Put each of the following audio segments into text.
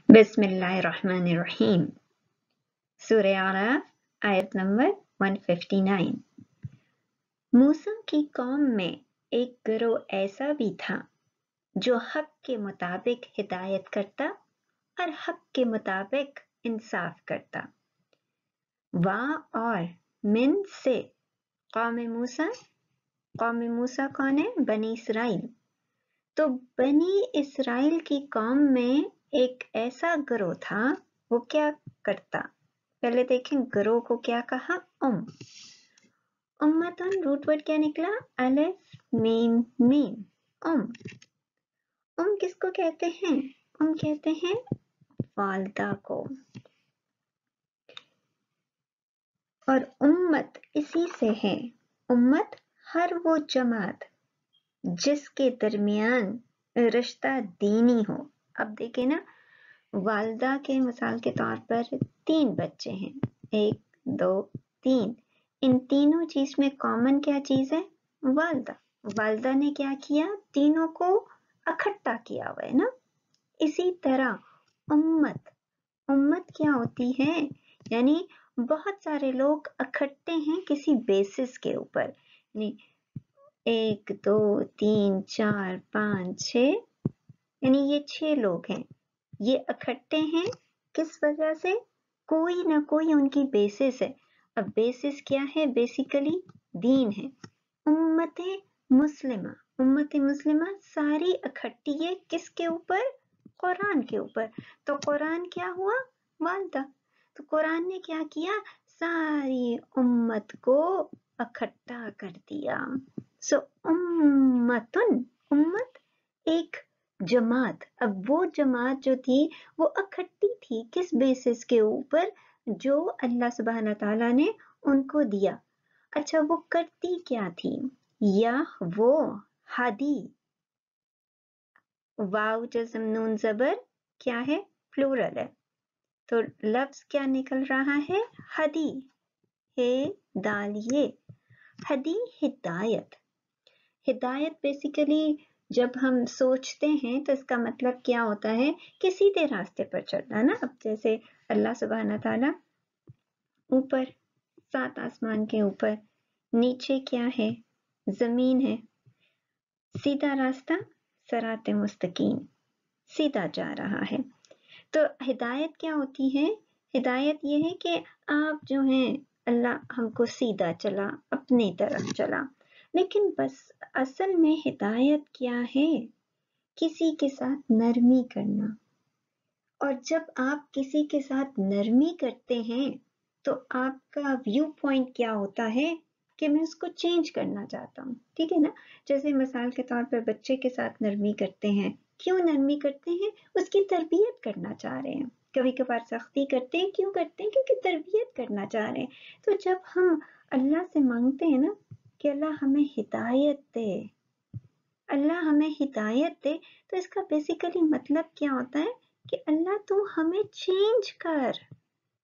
बिस्मिल्लाहिर्रहमानिर्रहीम। सूरह आराफ आयत नंबर 159। मूसा की कौम में एक गिरोह ऐसा भी था जो हक के मुताबिक हिदायत करता और हक के मुताबिक इंसाफ करता। वाह और मिन से कौम मूसा कौन है? बनी इसराइल। तो बनी इसराइल की कौम में एक ऐसा गिरोह था, वो क्या करता? पहले देखें गिरोह को क्या कहा? उम्मतन रूट वर्ड क्या निकला? अलिफ मीम मीम। किसको कहते हैं? कहते हैं वालदा को। और उम्मत इसी से है। उम्मत हर वो जमात जिसके दरमियान रिश्ता दीनी हो। अब देखे ना, वालदा के मिसाल के तौर पर 3 बच्चे हैं, 1 2 3। इन तीनों चीज में कॉमन क्या चीज है? वालदा। वालदा ने क्या किया? तीनों को इकट्ठा किया हुआ है ना। इसी तरह उम्मत क्या होती है? यानी बहुत सारे लोग इकट्ठे हैं किसी बेसिस के ऊपर। 1 2 3 4 5 6, यानी ये 6 लोग हैं। ये इकट्ठे हैं किस वजह से? कोई ना कोई उनकी बेसिस है। अब बेसिस क्या है? बेसिकली दीन है। उम्मत मुस्लिमा सारी इकट्ठी है किसके ऊपर? कुरान के ऊपर। तो कुरान क्या हुआ? वालदा। तो कुरान ने क्या किया? सारी उम्मत को इकट्ठा कर दिया। सो उम्मत एक जमात। अब वो जमात जो थी वो इकट्ठी थी किस बेसिस के ऊपर? जो अल्लाह सुब्हानहू तआला ने उनको दिया। अच्छा, वो करती क्या थी? या वो हादी, वाव जज़म नून ज़बर क्या है? प्लूरल है। तो लफ्ज क्या निकल रहा है? हदी। हे दालिये। हदी हिदायत। हिदायत बेसिकली जब हम सोचते हैं तो इसका मतलब क्या होता है कि सीधे रास्ते पर चलना ना। अब जैसे अल्लाह सुब्हानहू तआला ऊपर 7 आसमान के ऊपर, नीचे क्या है? जमीन है। सीधा रास्ता सराते मुस्तकीम, सीधा जा रहा है। तो हिदायत क्या होती है? हिदायत ये है कि आप जो हैं, अल्लाह हमको सीधा चला, अपनी तरफ चला। लेकिन बस असल में हिदायत क्या है? किसी के साथ नरमी करना। और जब आप किसी के साथ नरमी करते हैं तो आपका व्यू पॉइंट क्या होता है कि मैं उसको चेंज करना चाहता हूँ। ठीक है ना? जैसे मिसाल के तौर पर बच्चे के साथ नरमी करते हैं। क्यों नरमी करते हैं? उसकी तरबियत करना चाह रहे हैं। कभी कभार सख्ती करते हैं। क्यों करते हैं? क्योंकि तरबियत करना चाह रहे हैं। तो जब हम अल्लाह से मांगते हैं ना कि अल्लाह हमें हिदायत दे, अल्लाह हमें हिदायत दे, तो इसका बेसिकली मतलब क्या होता है कि अल्लाह तू हमें चेंज कर।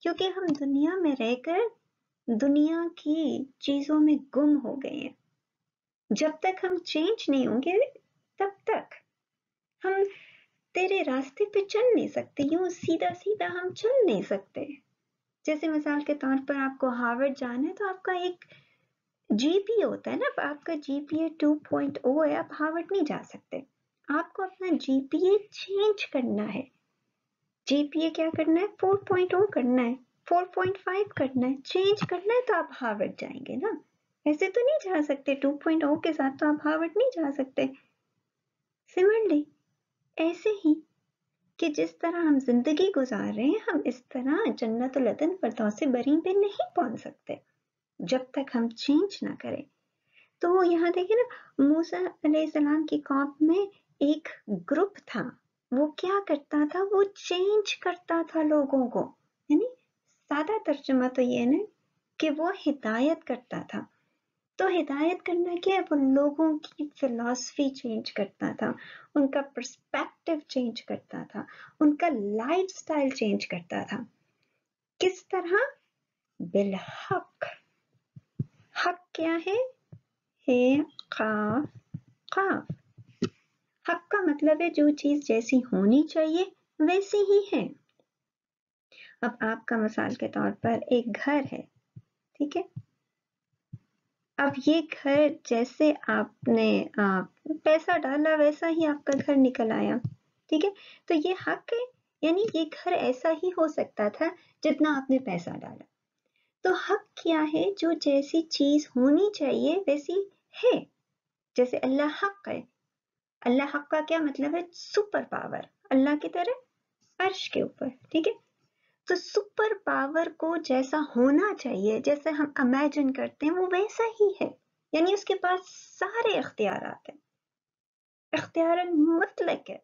क्योंकि हम दुनिया में रहकर दुनिया की चीजों में गुम हो गए हैं। जब तक हम चेंज नहीं होंगे तब तक हम तेरे रास्ते पे चल नहीं सकते। यूं सीधा सीधा हम चल नहीं सकते। जैसे मिसाल के तौर पर आपको हार्वर्ड जाना है तो आपका एक जीपीए होता है ना। आपका जीपीए 2.0 है, आप हार्वर्ड नहीं जा सकते। आपको अपना जीपीए चेंज करना है। जीपीए क्या करना है? 4.0 करना है, 4.5 करना है, चेंज करना है तो आप हार्वर्ड जाएंगे ना। ऐसे तो नहीं जा सकते। 2.0 के साथ तो आप हार्वर्ड नहीं जा सकते। सिमिलरली ऐसे ही कि जिस तरह हम जिंदगी गुजार रहे हैं, हम इस तरह जन्नतुल अदन फिरदौस बरीं पे नहीं पहुंच सकते जब तक हम चेंज ना करें। तो यहाँ देखिए ना, मूसा अलैहिस्सलाम की कौम में एक ग्रुप था। वो क्या करता था? वो चेंज करता था लोगों को। यानी सादा तर्जुमा तो ये है ना कि वो हिदायत करता था। तो हिदायत करना क्या है? वो लोगों की फिलॉसफी चेंज करता था, उनका पर्सपेक्टिव चेंज करता था, उनका लाइफस्टाइल चेंज करता था। किस तरह? बिलहक। हक क्या है? काफ। काफ। हक का मतलब है जो चीज जैसी होनी चाहिए वैसे ही है। अब आपका मिसाल के तौर पर एक घर है, ठीक है। अब ये घर जैसे आपने पैसा डाला वैसा ही आपका घर निकल आया, ठीक है। तो ये हक है, यानी ये घर ऐसा ही हो सकता था जितना आपने पैसा डाला। तो हक क्या है? जो जैसी चीज होनी चाहिए वैसी है। जैसे अल्लाह हक है। अल्लाह हक का क्या मतलब है? सुपर पावर, अल्लाह की तरह अर्श के ऊपर, ठीक है। तो सुपर पावर को जैसा होना चाहिए, जैसे हम इमेजिन करते हैं, वो वैसा ही है। यानी उसके पास सारे इख्तियारात हैं, इख्तियार मुतलक है,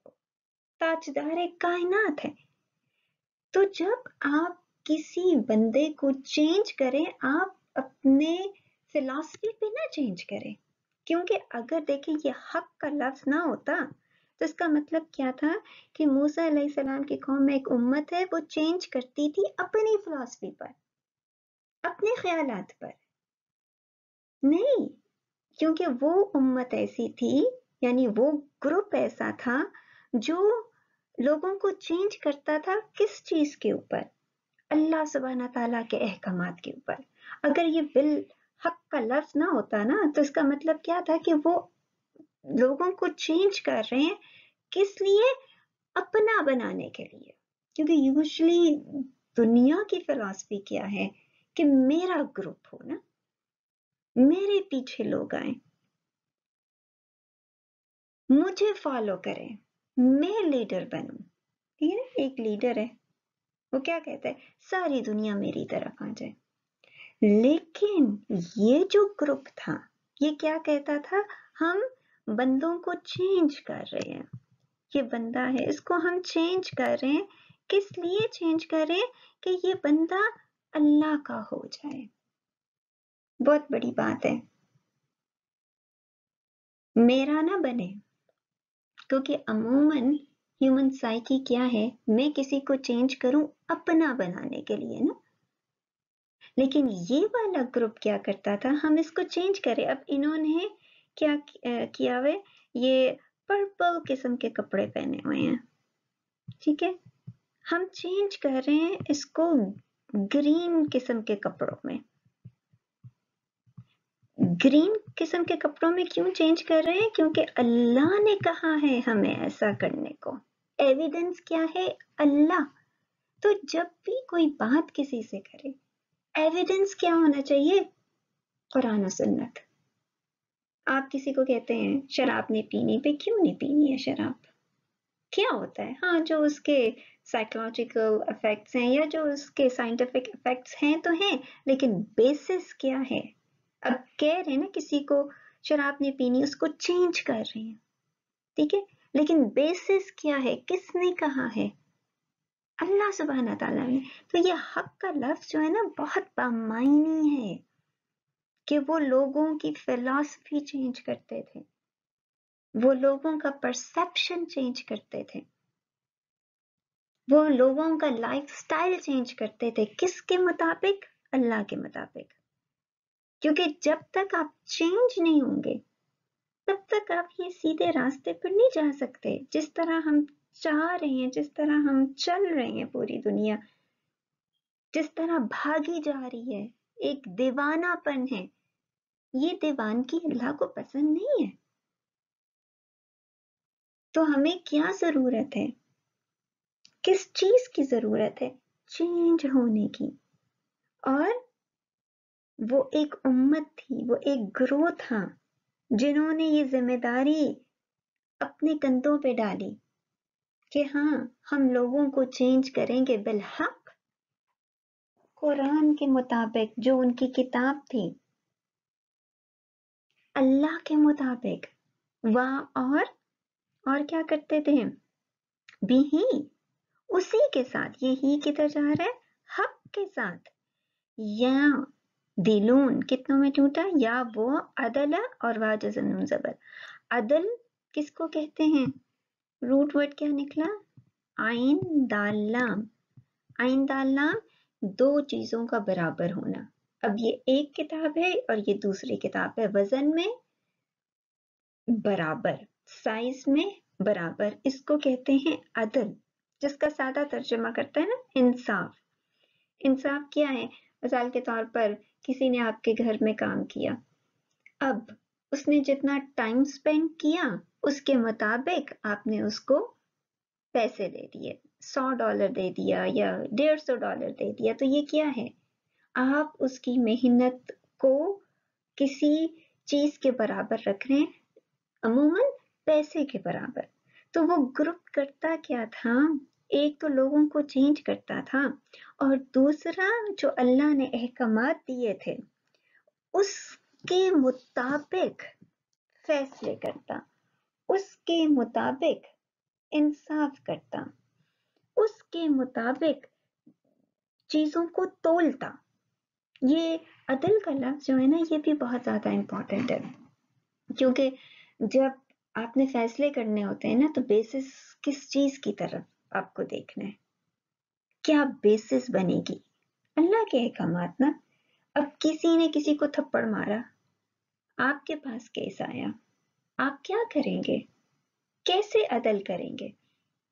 ताजदार कायनात है। तो जब आप किसी बंदे को चेंज करें, आप अपने फिलॉसफी पे ना चेंज करें। क्योंकि अगर देखें ये हक का लफ्ज ना होता तो इसका मतलब क्या था कि मूसा अलैहिस्सलाम की कौम में एक उम्मत है, वो चेंज करती थी अपनी फिलॉसफी पर, अपने ख्यालात पर नहीं। क्योंकि वो उम्मत ऐसी थी, यानी वो ग्रुप ऐसा था जो लोगों को चेंज करता था। किस चीज के ऊपर? अल्लाह सुब्हाना ताला के अहकामात के ऊपर। अगर ये बिल हक का लफ्ज ना होता ना, तो इसका मतलब क्या था कि वो लोगों को चेंज कर रहे हैं। किस लिए? अपना बनाने के लिए। क्योंकि यूजुअली दुनिया की फिलॉसफी क्या है कि मेरा ग्रुप हो ना, मेरे पीछे लोग आए, मुझे फॉलो करें, मैं लीडर बनूं, ठीक है ना। एक लीडर है, वो क्या कहता है? सारी दुनिया मेरी तरफ आ जाए। लेकिन ये जो ग्रुप था, ये क्या कहता था? हम बंदों को चेंज कर रहे हैं। ये बंदा है, इसको हम चेंज कर रहे हैं। किस लिए चेंज कर रहे हैं? कि ये बंदा अल्लाह का हो जाए। बहुत बड़ी बात है, मेरा ना बने। क्योंकि अमूमन ह्यूमन साइकी क्या है? मैं किसी को चेंज करूं अपना बनाने के लिए ना। लेकिन ये वाला ग्रुप क्या करता था? हम इसको चेंज करें। अब इन्होंने क्या किया हुआ है? ये पर्पल किस्म के कपड़े पहने हुए हैं, ठीक है। हम चेंज कर रहे हैं इसको ग्रीन किस्म के कपड़ों में। ग्रीन किस्म के कपड़ों में क्यों चेंज कर रहे हैं? क्योंकि अल्लाह ने कहा है हमें ऐसा करने को। एविडेंस क्या है? अल्लाह। तो जब भी कोई बात किसी से करे, एविडेंस क्या होना चाहिए? कुरान और सुन्नत। आप किसी को कहते हैं शराब नहीं पीनी, पे क्यों नहीं पीनी है शराब? क्या होता है? हाँ, जो उसके साइकोलॉजिकल इफेक्ट्स हैं या जो उसके साइंटिफिक इफेक्ट्स हैं तो हैं, लेकिन बेसिस क्या है? अब कह रहे हैं ना किसी को शराब नहीं पीनी, उसको चेंज कर रहे हैं, ठीक है। लेकिन बेसिस क्या है? किसने कहा है? अल्लाह सुब्हाना ताला ने। तो ये हक का लफ्ज जो है ना, बहुत बामायनी है कि वो लोगों की फिलॉसफी चेंज करते थे, वो लोगों का परसेप्शन चेंज करते थे, वो लोगों का लाइफस्टाइल चेंज करते थे। किसके मुताबिक? अल्लाह के मुताबिक। क्योंकि जब तक आप चेंज नहीं होंगे तब तक आप ये सीधे रास्ते पर नहीं जा सकते। जिस तरह हम चाह रहे हैं, जिस तरह हम चल रहे हैं, पूरी दुनिया जिस तरह भागी जा रही है, एक दीवानापन है, ये दीवानगी अल्लाह को पसंद नहीं है। तो हमें क्या जरूरत है? किस चीज की जरूरत है? चेंज होने की। और वो एक उम्मत थी, वो एक ग्रोह था जिन्होंने ये जिम्मेदारी अपने कंधों पे डाली कि हाँ, हम लोगों को चेंज करेंगे बिलहक, कुरान के मुताबिक, जो उनकी किताब थी, अल्लाह के मुताबिक। वहाँ और क्या करते थे? बिही, उसी के साथ। ये ही किधर जा रहा है? हक के साथ। या दिलून कितनों में टूटा? या वो अदला और वाजन जबर। अदल किसको कहते हैं? रूट वर्ड क्या निकला? आइन दाल लाम। आइन दाल लाम, दो चीजों का बराबर होना। अब ये एक किताब है और ये दूसरी किताब है, वजन में बराबर, साइज में बराबर, इसको कहते हैं अदल। جس کا سادہ ترجمہ کرتا ہے نا انصاف. انصاف کیا ہے؟ مثال کے طور پر کسی نے آپ کے گھر میں کام کیا، اب اس نے جتنا ٹائم سپینڈ کیا اس کے مطابق آپ نے اس کو پیسے دے دیے، $100 دے دیا یا $150 دے دیا. تو یہ کیا ہے؟ آپ اس کی محنت کو کسی چیز کے برابر رکھ رہے ہیں، عموماً پیسے کے برابر. تو وہ گروپ کرتا کیا تھا؟ ایک تو لوگوں کو چینج کرتا تھا، اور دوسرا جو اللہ نے احکامات دیے تھے اس کے مطابق فیصلے کرتا، اس کے مطابق انصاف کرتا، اس کے مطابق چیزوں کو تولتا. یہ عدل کا لفظ جو ہے نا، یہ بھی بہت زیادہ امپورٹنٹ ہے، کیونکہ جب آپ نے فیصلے کرنے ہوتے ہیں نا تو بیسس کس چیز کی طرف آپ کو دیکھنا ہے؟ کیا بیسس بنے گی؟ اللہ کے احکامات نا. اب کسی نے کسی کو تھپڑ مارا، آپ کے پاس کیس آیا، آپ کیا کریں گے؟ کیسے عدل کریں گے؟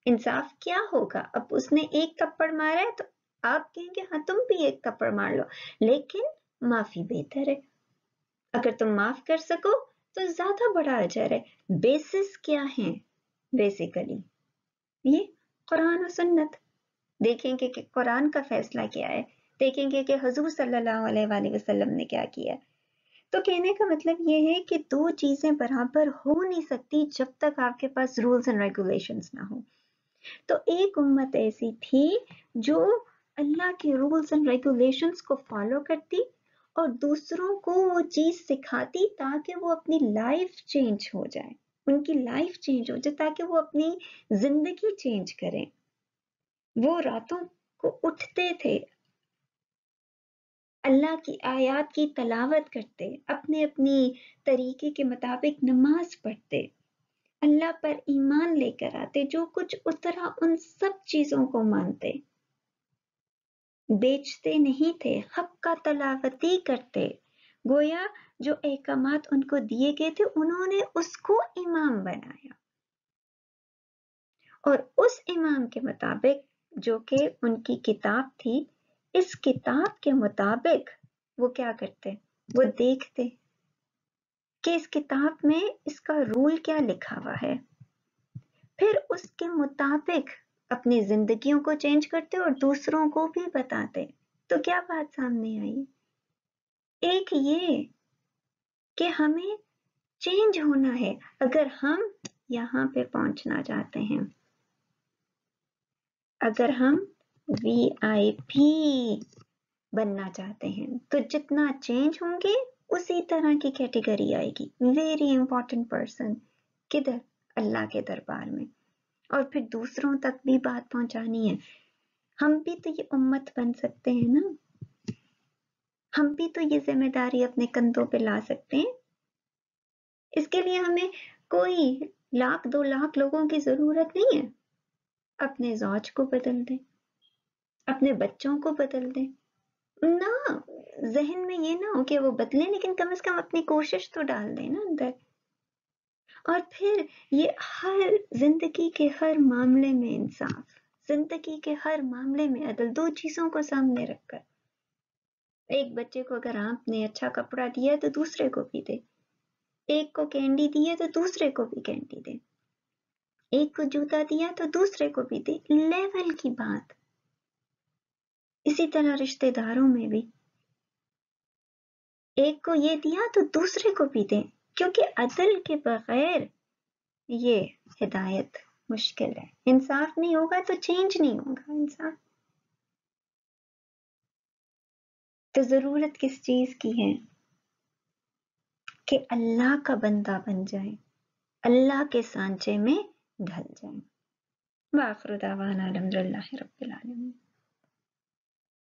انصاف کیا ہوگا؟ اب اس نے ایک تھپڑ مارا ہے تو آپ کہیں گے ہاں تم بھی ایک تھپڑ مار لو، لیکن معافی بہتر ہے. اگر تم معاف کر سکو تو زیادہ بڑا اجر ہے. بیسس کیا ہیں؟ بیسیکلی یہ قرآن و سنت. دیکھیں گے کہ قرآن کا فیصلہ کیا ہے، دیکھیں گے کہ حضور صلی اللہ علیہ وآلہ وسلم نے کیا کیا. تو کہنے کا مطلب یہ ہے کہ دو چیزیں برابر ہو نہیں سکتی جب تک آپ کے پاس رولز اینڈ ریگولیشنز نہ ہو. تو ایک امت ایسی تھی جو اللہ کے رولز اینڈ ریگولیشنز کو فالو کرتی اور دوسروں کو وہ چیز سکھاتی تاکہ وہ اپنی لائف چینج ہو جائے، ان کی لائف چینج ہو جائے، تاکہ وہ اپنی زندگی چینج کریں. وہ راتوں کو اٹھتے تھے، اللہ کی آیات کی تلاوت کرتے، اپنے اپنی طریقے کے مطابق نماز پڑھتے، اللہ پر ایمان لے کر آتے، جو کچھ اترا ان سب چیزوں کو مانتے، بیچتے نہیں تھے، حق کا تلاوتی کرتے. گویا جو احکامات ان کو دیے گئے تھے انہوں نے اس کو امام بنایا، اور اس امام کے مطابق جو کہ ان کی کتاب تھی، اس کتاب کے مطابق وہ کیا کرتے؟ وہ دیکھتے کہ اس کتاب میں اس کا رول کیا لکھا ہوا ہے، پھر اس کے مطابق اپنی زندگیوں کو چینج کرتے اور دوسروں کو بھی بتاتے. تو کیا بات سامنے آئی؟ ایک یہ کہ ہمیں چینج ہونا ہے. اگر ہم یہاں پہ پہنچنا چاہتے ہیں، اگر ہم VIP بننا چاہتے ہیں، تو جتنا چینج ہوں گے اسی طرح کی کیٹیگری آئے گی. ویری امپورٹنٹ پرسن کدھر؟ اللہ کے دربار میں. اور پھر دوسروں تک بھی بات پہنچانی ہے. ہم بھی تو یہ امت بن سکتے ہیں نا، ہم بھی تو یہ ذمہ داری اپنے کندھوں پہ لا سکتے ہیں. اس کے لیے ہمیں کوئی 1,00,000 2,00,000 لوگوں کی ضرورت نہیں ہے. اپنے زوج کو بدل دیں، اپنے بچوں کو بدل دیں. نہ ذہن میں یہ نہ ہو کہ وہ بدلیں، لیکن کم از کم اپنی کوشش تو ڈال دیں نا اندر. اور پھر یہ ہر زندگی کے ہر معاملے میں انصاف، زندگی کے ہر معاملے میں عدل، دو چیزوں کو سامنے رکھ کر. ایک بچے کو اگر آپ نے اچھا کپڑا دیا تو دوسرے کو بھی دے، ایک کو کینڈی دی تو دوسرے کو بھی کینڈی دے، ایک کو جوتا دیا تو دوسرے کو بھی دے. لیول کی بات. اسی طرح رشتہ داروں میں بھی ایک کو یہ دیا تو دوسرے کو بھی دیں، کیونکہ عدل کے بغیر یہ ہدایت مشکل ہے. انصاف نہیں ہوگا تو چینج نہیں ہوگا. انصاف تو ضرورت کس چیز کی ہے؟ کہ اللہ کا بندہ بن جائے، اللہ کے سانچے میں ڈھل جائیں. وآخر دعوانا الحمدللہ رب العالمین.